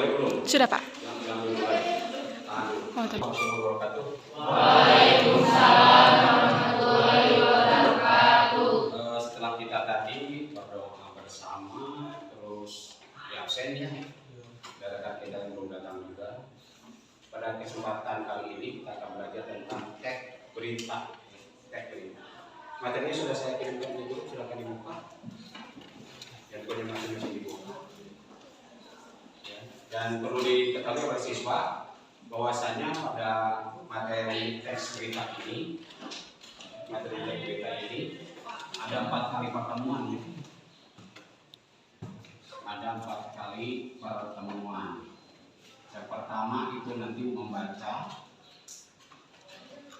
mulai belum? Sudah, Pak. Yang mulai. Tahan. Oh, tadi. Waalaikumsalam warahmatullahi wabarakatuh. Setelah kita tadi berdoa bersama, terus di absen ya, rekan kita yang belum datang juga. Pada kesempatan kali ini kita akan belajar tentang teks berita. Teks berita. Materinya sudah saya kirimkan di grup, silakan dibuka. Yang punya masing-masing dibuka. Ya. Dan perlu diketahui oleh siswa bahwasanya pada materi teks berita ini, ada 4 kali pertemuan. Ada 4 kali pertemuan. Yang pertama itu nanti membaca,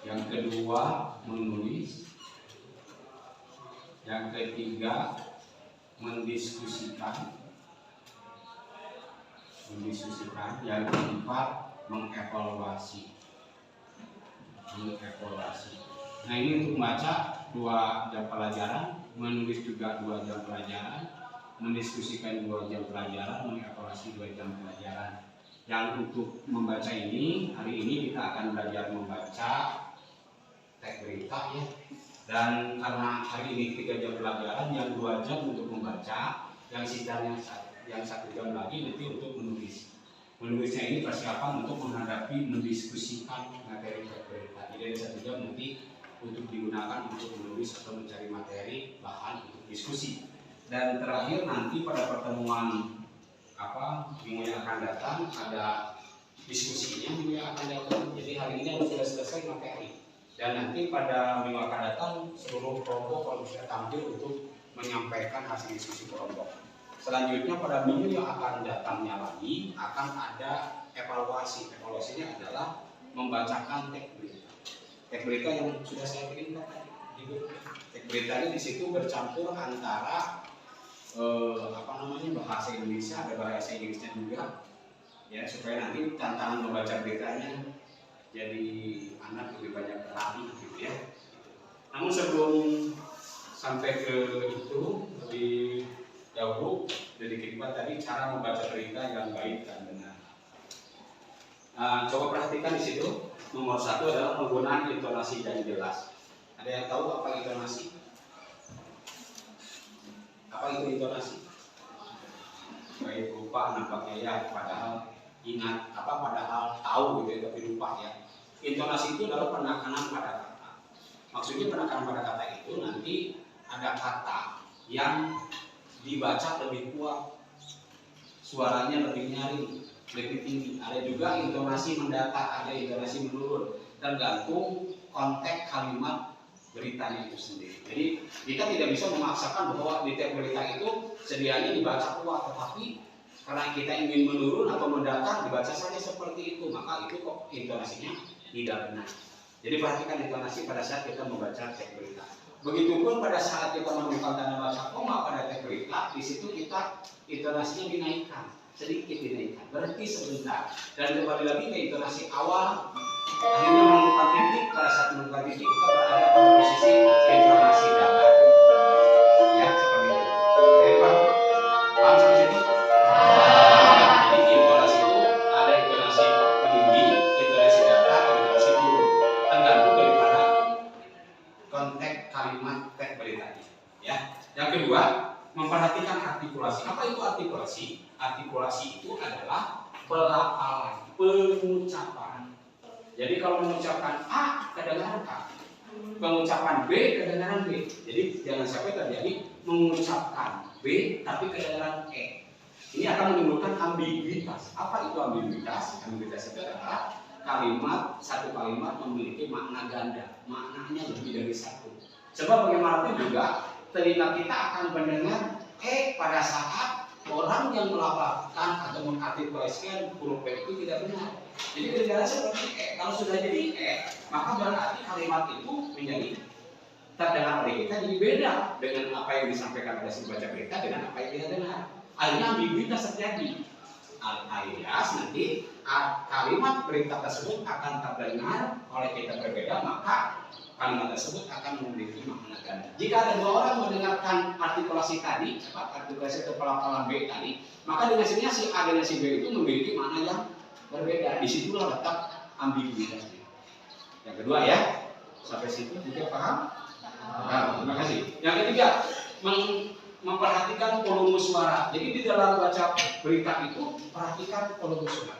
yang kedua menulis, yang ketiga mendiskusikan, yang keempat mengevaluasi. Nah, ini untuk membaca 2 jam pelajaran, menulis juga 2 jam pelajaran, mendiskusikan 2 jam pelajaran, mengevaluasi 2 jam pelajaran. Yang untuk membaca ini, hari ini kita akan belajar membaca teks berita ya. Dan karena hari ini 3 jam pelajaran, yang 2 jam untuk membaca, yang sisanya yang 1 jam lagi nanti untuk menulis. Menulisnya ini persiapan untuk menghadapi mendiskusikan materi teks berita. Jadi ada 1 jam nanti untuk digunakan untuk menulis atau mencari materi bahan untuk diskusi. Dan terakhir nanti pada pertemuan minggu yang akan datang ada diskusinya minggu yang akan datang. Jadi hari ini harus sudah selesai materi. Dan nanti pada minggu akan datang seluruh kelompok kalau bisa tampil untuk menyampaikan hasil diskusi kelompok. Selanjutnya pada minggu yang akan datangnya lagi akan ada evaluasi. Evaluasinya adalah membacakan teks berita. Teks berita yang sudah saya kirimkan tadi. Teks beritanya di situ bercampur antara bahasa Indonesia, ada bahasa Inggrisnya juga. Ya, supaya nanti tantangan membaca beritanya jadi anak lebih banyak berlatih gitu ya. Namun sebelum sampai ke itu lebih dahulu sudah dikirimkan tadi cara membaca berita yang baik dan benar. Coba perhatikan di situ. Nomor 1 adalah penggunaan intonasi yang jelas. Ada yang tahu apa intonasi? Apa itu intonasi? Baik, lupa nampaknya ya, padahal ingat padahal tahu gitu ya, tapi lupa ya. Intonasi itu adalah penekanan pada kata. Maksudnya penekanan pada kata itu nanti ada kata yang dibaca lebih kuat, suaranya lebih nyaring, lebih tinggi. Ada juga intonasi mendatar, ada intonasi menurun, tergantung konteks kalimat beritanya itu sendiri. Jadi kita tidak bisa memaksakan bahwa di teks berita itu sedianya dibaca kuat, tetapi karena kita ingin menurun atau mendatar dibaca saja seperti itu, maka itu kok intonasinya tidak benar. Jadi perhatikan intonasi pada saat kita membaca teks berita. Begitupun pada saat kita menemukan tanda baca koma pada teks berita, di situ kita intonasinya dinaikkan, sedikit dinaikkan, berhenti sebentar, dan kembali lagi ke intonasi awal. Akhirnya menemukan titik, pada saat menemukan titik kita berada pada posisi intonasi datar. Ya, seperti itu. Oke, paham sampai sini? Jadi intonasi itu ada intonasi tinggi, intonasi datar, intonasi turun. Tergantung daripada konteks kalimat teks beritanya. Ya. Yang kedua, memperhatikan artikulasi. Apa itu artikulasi? Artikulasi itu adalah pelafalan, pengucapan. Jadi kalau mengucapkan A kedengaran A, mengucapkan B kedengaran B. Jadi jangan sampai terjadi mengucapkan B tapi kedengaran E. Ini akan menimbulkan ambiguitas. Apa itu ambiguitas? Ambiguitas itu adalah satu kalimat memiliki makna ganda, maknanya lebih dari satu. Sebab bagaimanapun juga telinga kita akan mendengar E pada saat orang yang melafalkan atau mengartikulasikan huruf E itu tidak benar. Jadi kedengaran seperti E. Kalau sudah jadi E, maka berarti kalimat itu menjadi terdengar oleh kita jadi beda dengan apa yang disampaikan oleh si baca berita dengan apa yang kita dengar. Akhirnya ambiguitas terjadi. Alias nanti kalimat berita tersebut akan terdengar oleh kita berbeda, maka kalimat tersebut akan memiliki makna ganda. Jika ada dua orang mendengarkan artikulasi tadi, artikulasi atau pelafalan B tadi, maka dengan sini si A dan si B itu memiliki makna yang berbeda. Disitulah letak ambiguitasnya. Yang kedua ya, sampai situ juga paham? Terima kasih. Yang ketiga, memperhatikan volume suara. Jadi di dalam baca berita itu perhatikan volume suara.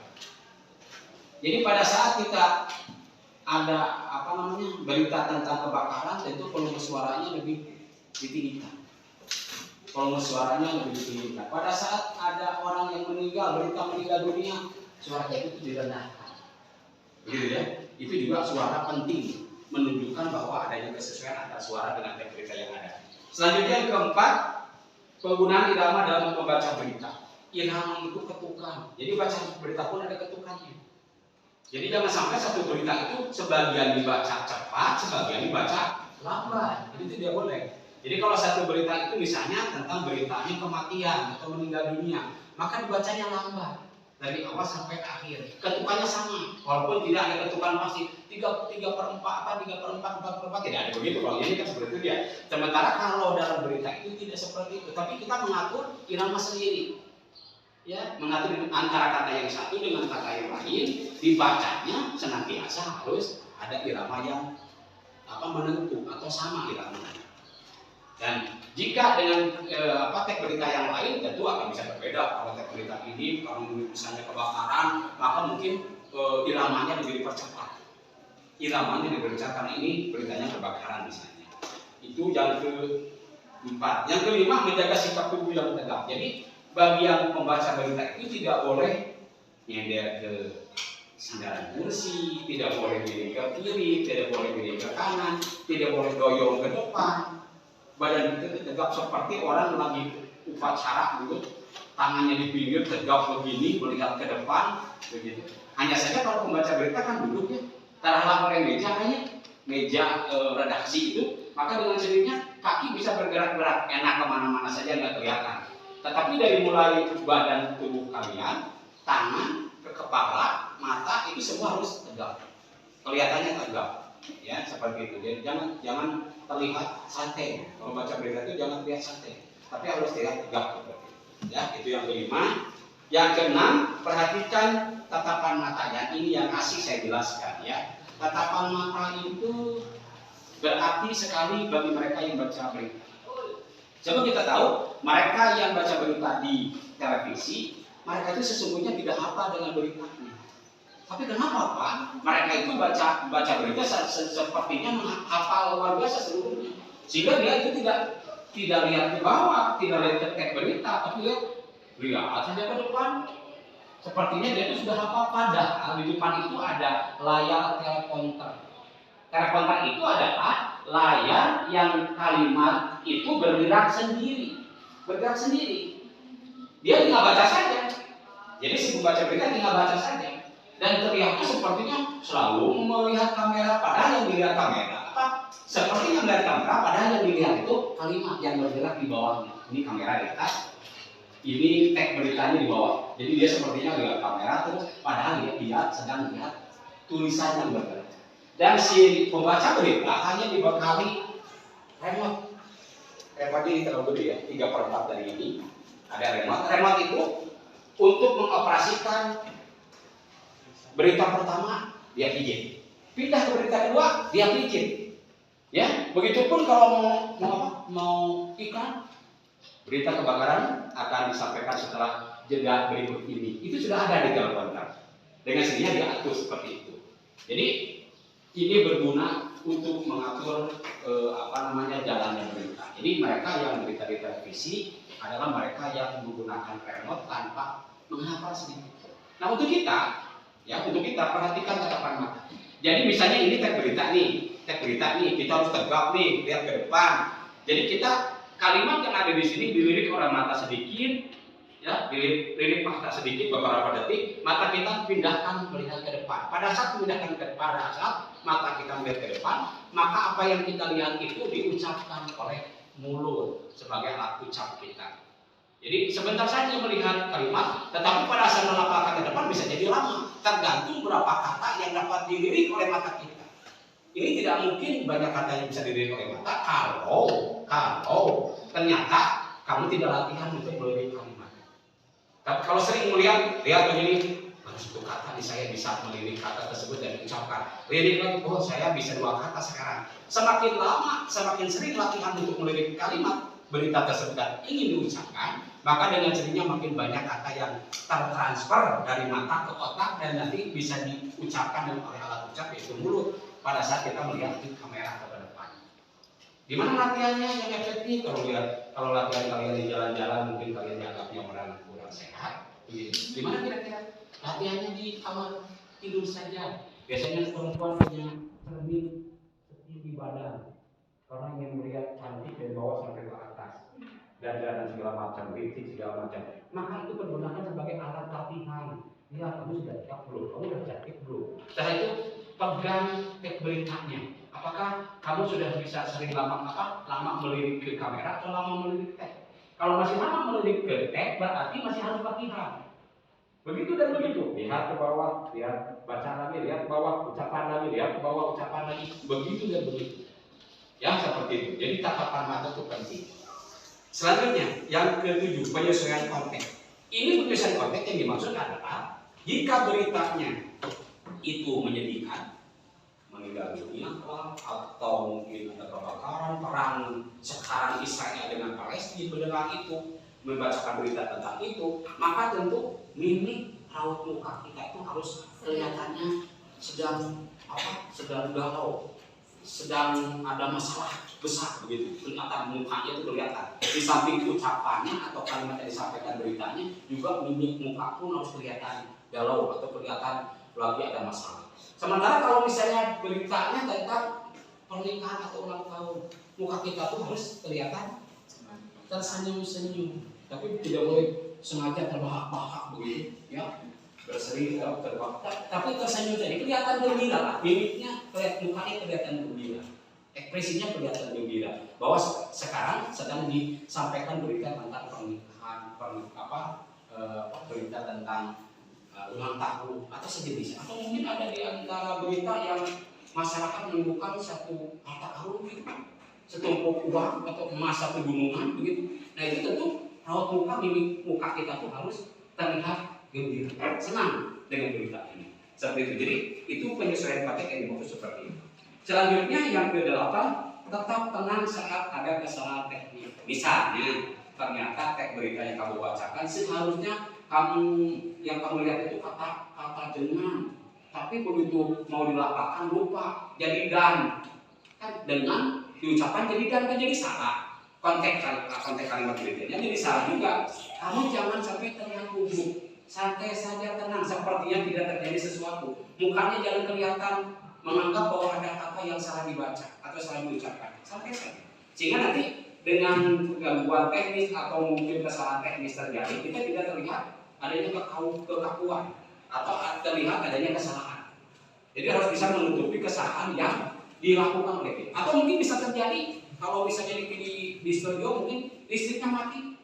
Jadi pada saat kita ada berita tentang kebakaran, tentu volume suaranya lebih ditinggikan. Volume suaranya lebih ditinggikan. Pada saat ada orang yang meninggal, berita meninggal dunia, suaranya itu direndahkan. Begitu ya? Itu juga suara penting, menunjukkan bahwa adanya kesesuaian antara suara dengan teks berita yang ada. Selanjutnya yang keempat, penggunaan irama dalam membaca berita. Irama itu ketukan. Jadi baca berita pun ada ketukannya. Jadi jangan sampai satu berita itu sebagian dibaca cepat, sebagian dibaca lambat. Itu tidak boleh. Jadi kalau satu berita itu misalnya tentang beritanya kematian atau meninggal dunia, maka dibacanya lambat dari awal sampai akhir. Ketukannya sama, walaupun tidak ada ketukan pasti 3/4, 4/4 tidak ada begitu. Kalau ini kan seperti itu ya. Sementara kalau dalam berita itu tidak seperti itu, tapi kita mengatur irama sendiri. Ya, mengatur antara kata yang satu dengan kata yang lain, dibacanya senantiasa harus ada irama yang menentu atau sama iramanya. Dan jika dengan teks berita yang lain tentu akan bisa berbeda. Kalau teks berita ini, kalau misalnya kebakaran, maka mungkin iramanya lebih dipercepat. Iramanya dipercepat karena ini beritanya kebakaran misalnya. Itu yang keempat. Yang kelima, menjaga sikap tubuh yang tegak. Jadi bagi yang membaca berita itu tidak boleh nyender ke sandaran kursi, tidak boleh miring ke kiri, tidak boleh miring ke kanan, tidak boleh doyong ke depan. Badan kita tegap seperti orang lagi upacara gitu, tangannya di pinggir tegap begini, melihat ke depan, begitu. Hanya saja kalau pembaca berita kan duduk ya, terhalang oleh meja redaksi itu, maka dengan sendirinya kaki bisa bergerak-gerak enak kemana-mana saja nggak kelihatan. Tetapi dari mulai badan tubuh kalian, tangan, ke kepala, mata itu semua harus tegak. Kelihatannya tegak, ya seperti itu. Jadi jangan terlihat santai. Kalau baca berita itu jangan terlihat santai, tapi harus terlihat tegak. Ya, itu yang kelima. Yang keenam, perhatikan tatapan matanya. Ini yang asik saya jelaskan ya. Tatapan mata itu berarti sekali bagi mereka yang baca berita. Coba kita tahu, mereka yang baca berita di televisi, mereka itu sesungguhnya tidak hafal dengan beritanya. Tapi kenapa Pak? Mereka itu baca berita sepertinya menghafal luar biasa seluruhnya. Sehingga dia itu tidak lihat ke bawah, tidak lihat ke teks berita, tapi lihat saja ke depan. Sepertinya dia itu sudah hafal, padahal di depan itu ada layar teleprompter. Teleprompter itu adalah layar yang kalimat itu bergerak sendiri. Dia tinggal baca saja. Jadi si pembaca berita tinggal baca saja. Dan terlihatnya sepertinya selalu melihat kamera, padahal yang dilihat kamera sepertinya melihat kamera, padahal yang dilihat itu kalimat yang bergerak di bawahnya. Ini kamera di atas, ini teks beritanya di bawah. Jadi dia sepertinya lihat kamera terus, padahal dia sedang lihat tulisan yang bergerak. Dan si pembaca berita hanya dibekali remote. Remote ini terlalu gede ya, 3/4 dari ini ada remote. Remote itu untuk mengoperasikan berita pertama dia pijit, pindah ke berita kedua dia pijit. Ya, begitupun kalau mau iklan berita kebakaran akan disampaikan setelah jeda berikut ini. Itu sudah ada di teleprompter. Dengan sendirinya diatur seperti itu. Jadi ini berguna untuk mengatur jalannya berita. Jadi mereka yang berita di televisi adalah mereka yang menggunakan remote tanpa menghafal sedikit. Nah untuk kita perhatikan tatapan mata. Jadi misalnya ini teks berita nih, kita harus tegak nih, lihat ke depan. Jadi kita kalimat yang ada di sini dilirik oleh mata sedikit, ya, dilirik mata sedikit beberapa detik, mata kita pindahkan melihat ke depan. Pada saat memindahkan ke depan, pada saat mata kita melihat ke depan, maka apa yang kita lihat itu diucapkan oleh mulut sebagai alat ucap kita. Jadi sebentar saja melihat kalimat, tetapi pada saat melafalkan ke depan bisa jadi lama, tergantung berapa kata yang dapat dilirik oleh mata kita. Ini tidak mungkin banyak kata yang bisa dilirik oleh mata kalau ternyata kamu tidak latihan untuk melirik kalimat. Tapi kalau sering melihat, lihat begini, bagus itu kata nih, saya bisa melirik kata tersebut dan ucapkan. Lirik lagi, oh saya bisa 2 kata sekarang. Semakin lama, semakin sering latihan untuk melirik kalimat berita tersebut dan ingin diucapkan, maka dengan sendirinya makin banyak kata yang tertransfer dari mata ke otak dan nanti bisa diucapkan oleh alat ucap yaitu mulut pada saat kita melihat di kamera ke depan. Di mana latihannya yang efektif? Kalau latihan kalian di jalan-jalan mungkin kalian dianggapnya orang kurang sehat. Di mana kira-kira? Latihannya di kamar tidur saja. Biasanya perempuan punya cermin setinggi badan karena ingin melihat cantik dari bawah sampai ke atas dan segala macam, kritik segala macam. Maka itu pergunakan sebagai alat latihan. Ya, kamu sudah siap belum? Kamu sudah cantik belum? Setelah itu pegang tek beritanya. Apakah kamu sudah bisa sering lama melirik ke kamera atau lama melirik tek? Kalau masih lama melirik ke tek berarti masih harus latihan. Begitu dan begitu. Lihat ke bawah, lihat baca lagi, lihat ke bawah, ucapan lagi, lihat ke bawah, ucapan lagi. Begitu dan begitu. Ya seperti itu. Jadi tatapan mata itu penting. Selanjutnya yang ke-7, penyesuaian konteks. Ini penyesuaian konteks yang dimaksud adalah jika beritanya itu menyedihkan, meninggal dunia atau mungkin ada kebakaran, perang sekarang Israel dengan Palestina beneran itu, membacakan berita tentang itu, maka tentu mimik raut muka kita itu harus kelihatannya sedang galau, sedang ada masalah besar begitu. Kelihatan mukanya itu kelihatan. Di samping ucapannya atau kalimat yang disampaikan beritanya, juga mimik muka pun harus kelihatan galau atau kelihatan lagi ada masalah. Sementara kalau misalnya beritanya tentang pernikahan atau ulang tahun, muka kita tuh harus kelihatan tersenyum-senyum, tapi tidak boleh sengaja terbahak-bahak begitu, ya, berseri terbahak. Tapi tersenyum jadi kelihatan gembira lah, mimiknya, mukanya kelihatan gembira, ekspresinya kelihatan gembira. Bahwa sekarang sedang disampaikan berita tentang pernikahan, berita tentang ulang tahun atau sejenisnya, atau mungkin ada di antara berita yang masyarakat menemukan satu harta karun gitu, setumpuk uang atau emas satu gunungan begitu. Nah itu tentu raut muka, mimik muka kita tuh harus terlihat gembira, senang dengan berita ini. Seperti itu. Jadi itu penyesuaian konteks yang dimaksud seperti itu. Selanjutnya yang ke-8, tetap tenang saat ada kesalahan teknik. Misalnya ternyata teks berita yang kamu bacakan seharusnya yang kamu lihat itu kata dengan, tapi begitu mau dilapakkan lupa jadi dan, kan dengan diucapkan jadi dan kan jadi salah. Konteks kalimat beritanya jadi salah juga. Kamu jangan sampai terlihat gugup, santai saja, tenang, sepertinya tidak terjadi sesuatu. Mukanya jangan kelihatan menganggap bahwa ada kata yang salah dibaca atau salah diucapkan. Santai saja. Sehingga nanti dengan gangguan teknis atau mungkin kesalahan teknis terjadi, kita tidak terlihat adanya kekakuan atau terlihat adanya kesalahan. Jadi harus bisa menutupi kesalahan yang dilakukan oleh kita. Atau mungkin bisa terjadi kalau misalnya di studio mungkin listriknya mati,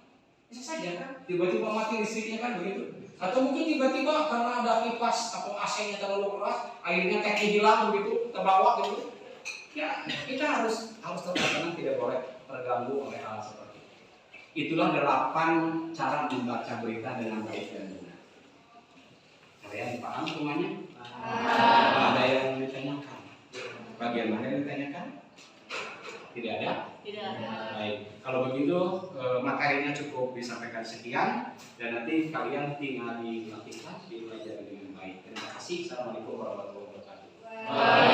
bisa saja kan tiba-tiba mati listriknya kan begitu. Atau mungkin tiba-tiba karena ada kipas atau AC-nya terlalu keras, akhirnya teknik hilang begitu, terbawa gitu. Ya kita harus tetap tenang, tidak boleh terganggu oleh hal seperti itu. Itulah 8 cara membaca berita dengan baik dan benar. Kalian paham semuanya? Ada yang ditanyakan? Bagian mana yang ditanyakan? Tidak ada? Tidak ada. Baik. Kalau begitu materinya cukup disampaikan sekian dan nanti kalian tinggal dilatihkan, dipelajari dengan baik. Terima kasih. Assalamualaikum warahmatullahi wabarakatuh.